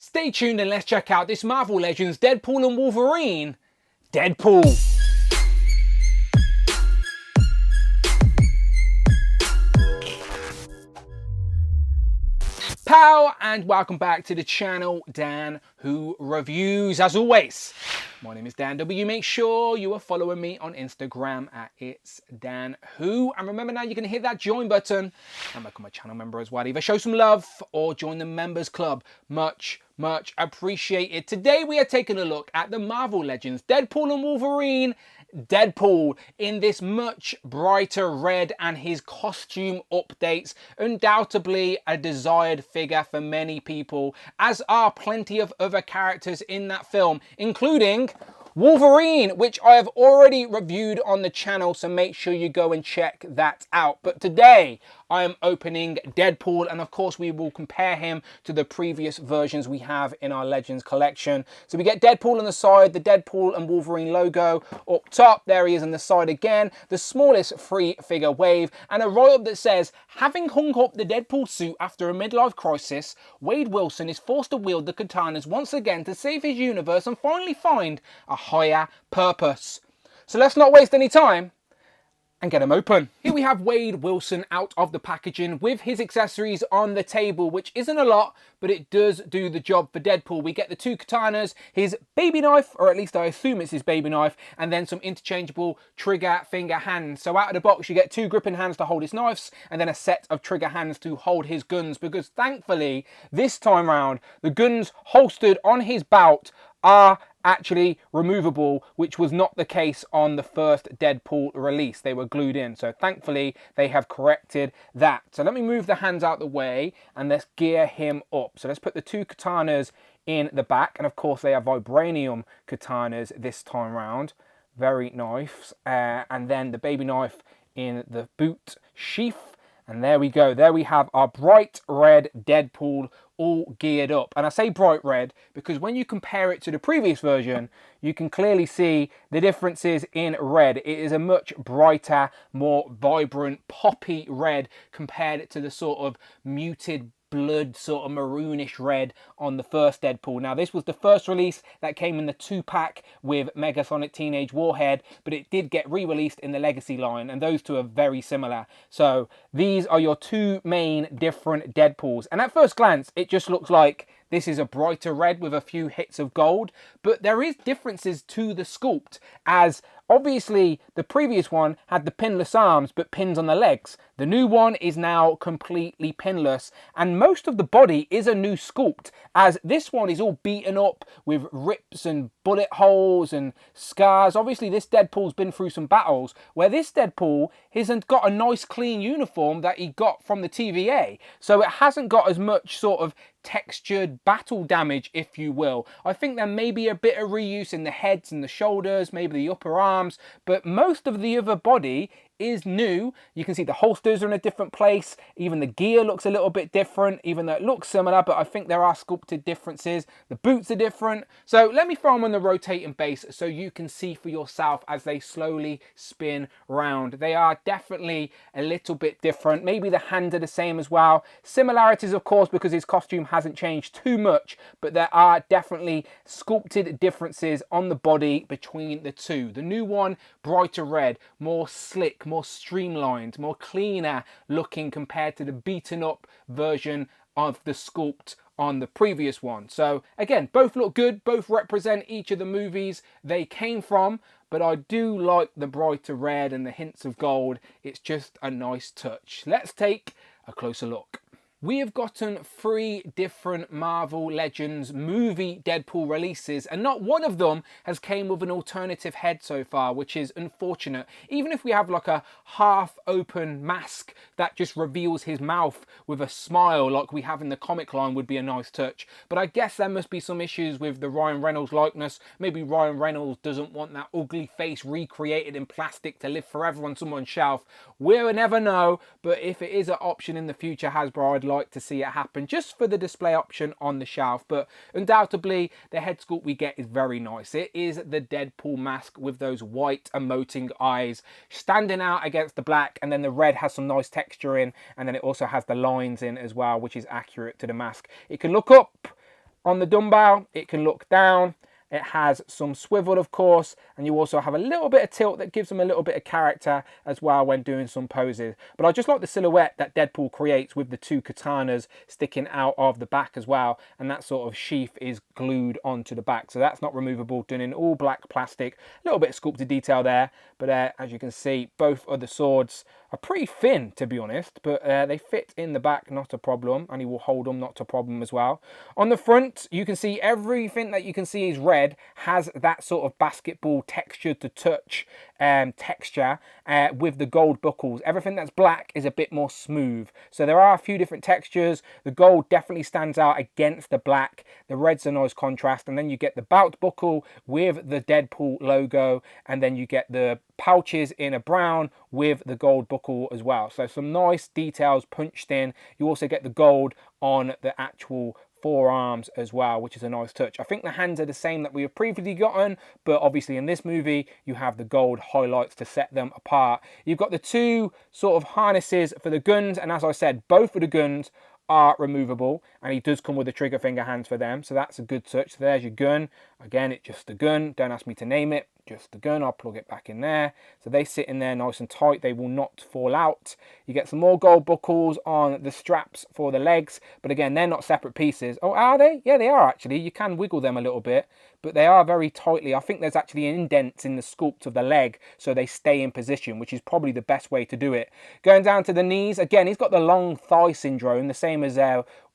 Stay tuned and let's check out this Marvel Legends Deadpool and Wolverine. Deadpool. Pow, and welcome back to the channel, Dan Who Reviews. As always, my name is Dan W. Make sure you are following me on Instagram at It's Dan Who. And remember now, you can hit that join button and become a channel member as well. Either show some love or join the members club. Much appreciated. Today we are taking a look at the Marvel Legends Deadpool and Wolverine. Deadpool in this much brighter red, and his costume updates. Undoubtedly a desired figure for many people, as are plenty of other characters in that film, including Wolverine, which I have already reviewed on the channel, so make sure you go and check that out. But today I am opening Deadpool, and of course we will compare him to the previous versions we have in our Legends collection. So we get Deadpool on the side, the Deadpool and Wolverine logo up top. There he is on the side again, the smallest free figure wave, and a write-up that says, having hung up the Deadpool suit after a midlife crisis, Wade Wilson is forced to wield the katanas once again to save his universe and finally find a higher purpose. So let's not waste any time and get them open. Here we have Wade Wilson out of the packaging with his accessories on the table, which isn't a lot, but it does do the job for Deadpool. We get the two katanas, his baby knife, or at least I assume it's his baby knife, and then some interchangeable trigger finger hands. So out of the box, you get two gripping hands to hold his knives, and then a set of trigger hands to hold his guns, because thankfully, this time round, the guns holstered on his belt are actually removable, which was not the case on the first Deadpool release. They were glued in, so thankfully they have corrected that. So let me move the hands out the way and let's gear him up. So let's put the two katanas in the back, and of course they are vibranium katanas this time round. Very nice. And then the baby knife in the boot sheath. And there we go. There we have our bright red Deadpool all geared up. And I say bright red because when you compare it to the previous version, you can clearly see the differences in red. It is a much brighter, more vibrant, poppy red compared to the sort of muted blood, sort of maroonish red on the first Deadpool. Now, this was the first release that came in the 2-pack with Megasonic Teenage Warhead, but it did get re-released in the Legacy line, and those two are very similar. So these are your two main different Deadpools. And at first glance, it just looks like this is a brighter red with a few hits of gold, but there is differences to the sculpt, as obviously the previous one had the pinless arms but pins on the legs. The new one is now completely pinless, and most of the body is a new sculpt, as this one is all beaten up with rips and bullet holes and scars. Obviously this Deadpool's been through some battles, where this Deadpool hasn't got a nice clean uniform that he got from the TVA, so it hasn't got as much sort of textured battle damage, if you will. I think there may be a bit of reuse in the heads and the shoulders, maybe the upper arms, but most of the other body is new. You can see the holsters are in a different place. Even the gear looks a little bit different, even though it looks similar, but I think there are sculpted differences. The boots are different. So let me throw them on the rotating base so you can see for yourself as they slowly spin round. They are definitely a little bit different. Maybe the hands are the same as well. Similarities, of course, because his costume hasn't changed too much, but there are definitely sculpted differences on the body between the two. The new one, brighter red, more slick, more streamlined, more cleaner looking compared to the beaten up version of the sculpt on the previous one. So again, both look good, both represent each of the movies they came from, but I do like the brighter red and the hints of gold. It's just a nice touch. Let's take a closer look. We have gotten 3 different Marvel Legends movie Deadpool releases, and not one of them has came with an alternative head so far, which is unfortunate. Even if we have like a half-open mask that just reveals his mouth with a smile like we have in the comic line would be a nice touch. But I guess there must be some issues with the Ryan Reynolds likeness. Maybe Ryan Reynolds doesn't want that ugly face recreated in plastic to live forever on someone's shelf. We'll never know, but if it is an option in the future, Hasbro, I'd like to see it happen just for the display option on the shelf. But undoubtedly the head sculpt we get is very nice. It is the Deadpool mask with those white emoting eyes standing out against the black, and then the red has some nice texture in, and then it also has the lines in as well, which is accurate to the mask. It can look up On the dumbbell, it can look down. It has some swivel, of course, and you also have a little bit of tilt that gives them a little bit of character as well when doing some poses. But I just like the silhouette that Deadpool creates with the two katanas sticking out of the back as well, and that sort of sheath is glued onto the back, so that's not removable, done in all black plastic. A little bit of sculpted detail there, but as you can see, both of the swords are pretty thin, to be honest, but they fit in the back, not a problem, and he will hold them, not a problem as well. On the front, you can see everything that you can see is red, has that sort of basketball texture to touch texture with the gold buckles. Everything that's black is a bit more smooth. So there are a few different textures. The gold definitely stands out against the black. The red's a nice contrast. And then you get the belt buckle with the Deadpool logo. And then you get the pouches in a brown with the gold buckle as well. So some nice details punched in. You also get the gold on the actual forearms as well, which is a nice touch. I think the hands are the same that we have previously gotten, but obviously in this movie you have the gold highlights to set them apart. You've got the two sort of harnesses for the guns, and as I said, both of the guns are removable, and he does come with the trigger finger hands for them, so that's a good touch. So there's your gun. Again, it's just the gun. Don't ask me to name it. Just the gun. I'll plug it back in there. So they sit in there nice and tight. They will not fall out. You get some more gold buckles on the straps for the legs, but again, they're not separate pieces. Oh, are they? Yeah, they are actually. You can wiggle them a little bit, but they are very tightly. I think there's actually indents in the sculpt of the leg, so they stay in position, which is probably the best way to do it. Going down to the knees, again, he's got the long thigh syndrome, the same as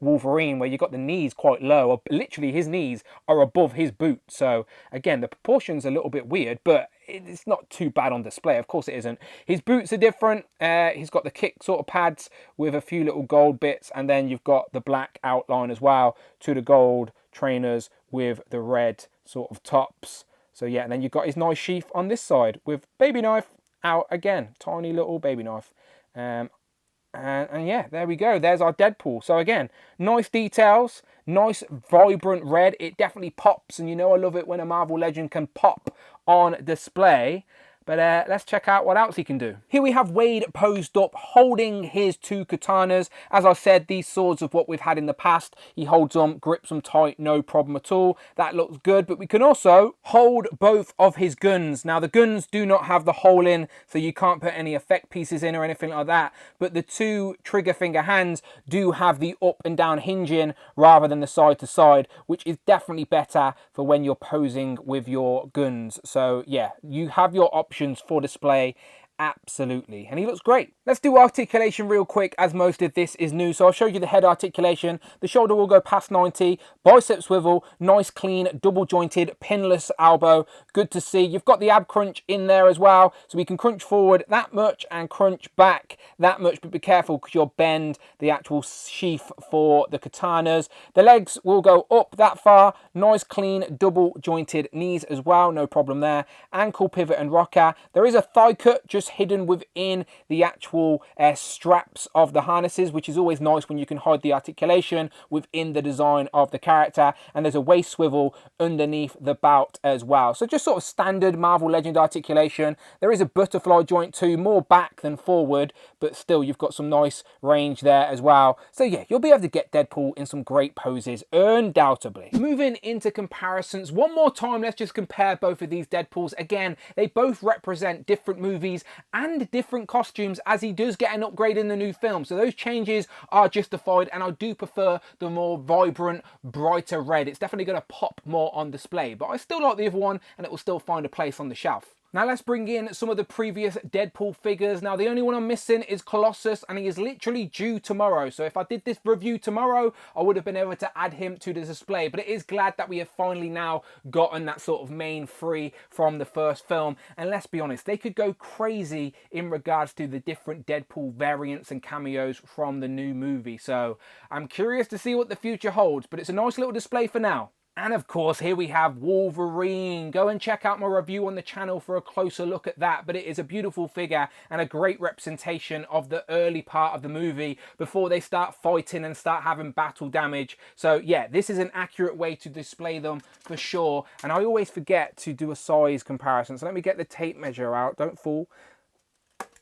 Wolverine, where you've got the knees quite low. Literally, his knees are above his boot. So again, the proportion's a little bit weird, but it's not too bad on display. Of course it isn't. His boots are different. He's got the kick sort of pads with a few little gold bits, and then you've got the black outline as well to the gold trainers with the red sort of tops. So yeah, and then you've got his nice sheath on this side with baby knife out again. Tiny little baby knife. And yeah, there we go. There's our Deadpool. So again, nice details, nice vibrant red. It definitely pops, and you know I love it when a Marvel legend can pop on display. But let's check out what else he can do. Here we have Wade posed up, holding his two katanas. As I said, these swords are what we've had in the past. He holds them, grips them tight, no problem at all. That looks good, but we can also hold both of his guns. Now, the guns do not have the hole in, so you can't put any effect pieces in or anything like that. But the two trigger finger hands do have the up and down hinging rather than the side to side, which is definitely better for when you're posing with your guns. So yeah, you have your options for display, absolutely, and he looks great. Let's do articulation real quick, as most of this is new. So I'll show you the head articulation. The shoulder will go past 90, bicep swivel, nice clean double jointed pinless elbow, good to see. You've got the ab crunch in there as well, so we can crunch forward that much and crunch back that much, but be careful because you'll bend the actual sheath for the katanas. The legs will go up that far, nice clean double jointed knees as well, no problem there. Ankle pivot and rocker. There is a thigh cut just hidden within the actual straps of the harnesses, which is always nice when you can hide the articulation within the design of the character. And there's a waist swivel underneath the belt as well. So just sort of standard Marvel Legend articulation. There is a butterfly joint too, more back than forward, but still you've got some nice range there as well. So yeah, you'll be able to get Deadpool in some great poses, undoubtedly. Moving into comparisons, one more time, let's just compare both of these Deadpools. Again, they both represent different movies and different costumes, as he does get an upgrade in the new film. So those changes are justified, and I do prefer the more vibrant, brighter red. It's definitely going to pop more on display, but I still like the other one, and it will still find a place on the shelf. Now let's bring in some of the previous Deadpool figures. Now the only one I'm missing is Colossus, and he is literally due tomorrow. So if I did this review tomorrow, I would have been able to add him to the display. But it is glad that we have finally now gotten that sort of main three from the first film. And let's be honest, they could go crazy in regards to the different Deadpool variants and cameos from the new movie. So I'm curious to see what the future holds, but it's a nice little display for now. And of course, here we have Wolverine. Go and check out my review on the channel for a closer look at that. But it is a beautiful figure and a great representation of the early part of the movie before they start fighting and start having battle damage. So yeah, this is an accurate way to display them for sure. And I always forget to do a size comparison. So let me get the tape measure out. Don't fall.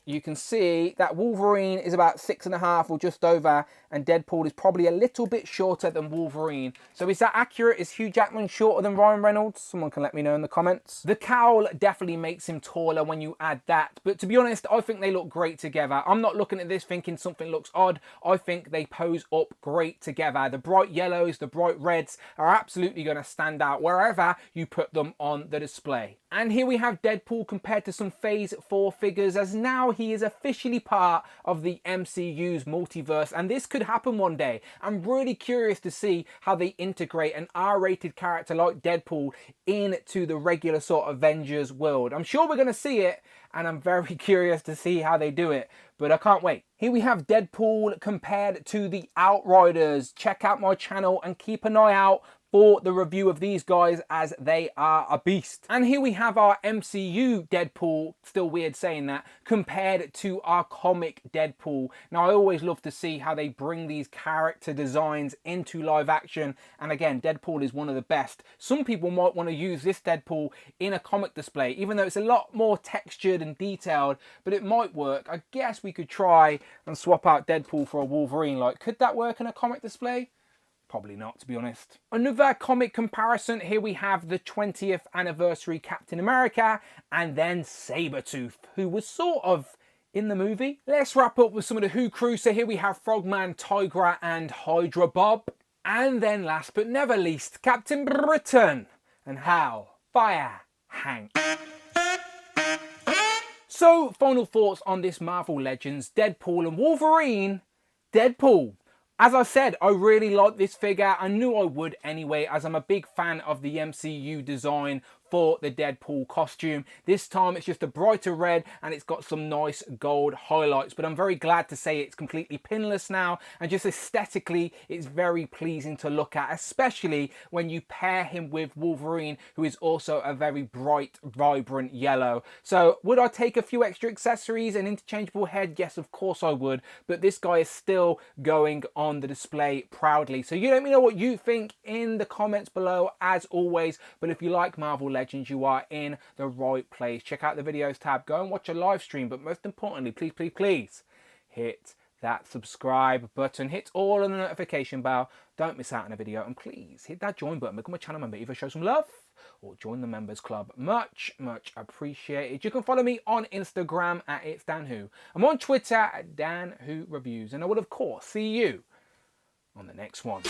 you can see that Wolverine is about 6.5 or just over, and Deadpool is probably a little bit shorter than Wolverine. So is that accurate? Is Hugh Jackman shorter than Ryan Reynolds? Someone can let me know in the comments. The cowl definitely makes him taller when you add that, but to be honest, I think they look great together. I'm not looking at this thinking something looks odd. I think they pose up great together. The bright yellows, the bright reds are absolutely going to stand out wherever you put them on the display. And here we have Deadpool compared to some Phase 4 figures, as now he is officially part of the MCU's multiverse, and this could happen one day. I'm really curious to see how they integrate an R-rated character like Deadpool into the regular sort of Avengers world. I'm sure we're going to see it, and I'm very curious to see how they do it, but I can't wait. Here we have Deadpool compared to the Outriders. Check out my channel and keep an eye out for the review of these guys, as they are a beast. And here we have our MCU Deadpool, still weird saying that, compared to our comic Deadpool. Now I always love to see how they bring these character designs into live action, and again, Deadpool is one of the best. Some people might want to use this Deadpool in a comic display, even though it's a lot more textured and detailed, but it might work. I guess we could try and swap out Deadpool for a Wolverine. Like, could that work in a comic display? Probably not, to be honest. Another comic comparison, here we have the 20th anniversary Captain America and then Sabretooth, who was sort of in the movie. Let's wrap up with some of the Who crew. So here we have Frogman, Tigra and Hydra Bob. And then last but never least, Captain Britain and Hal Fire Hank. So, final thoughts on this Marvel Legends Deadpool and Wolverine. Deadpool. As I said, I really like this figure. I knew I would anyway, as I'm a big fan of the MCU design for the Deadpool costume. This time it's just a brighter red and it's got some nice gold highlights, but I'm very glad to say it's completely pinless now, and just aesthetically it's very pleasing to look at, especially when you pair him with Wolverine, who is also a very bright, vibrant yellow. So would I take a few extra accessories and interchangeable head? Yes, of course I would, but this guy is still going on the display proudly. So you let me know what you think in the comments below, as always. But if you like Marvel Legends, you are in the right place. Check out the videos tab, go and watch a live stream, but most importantly, please hit that subscribe button, hit all of the notification bell, don't miss out on a video, and please hit that join button, become a channel member, either show some love or join the members club. Much appreciated. You can follow me on Instagram at It's Dan Who. I'm on Twitter at Dan Who Reviews, and I will of course see you on the next one.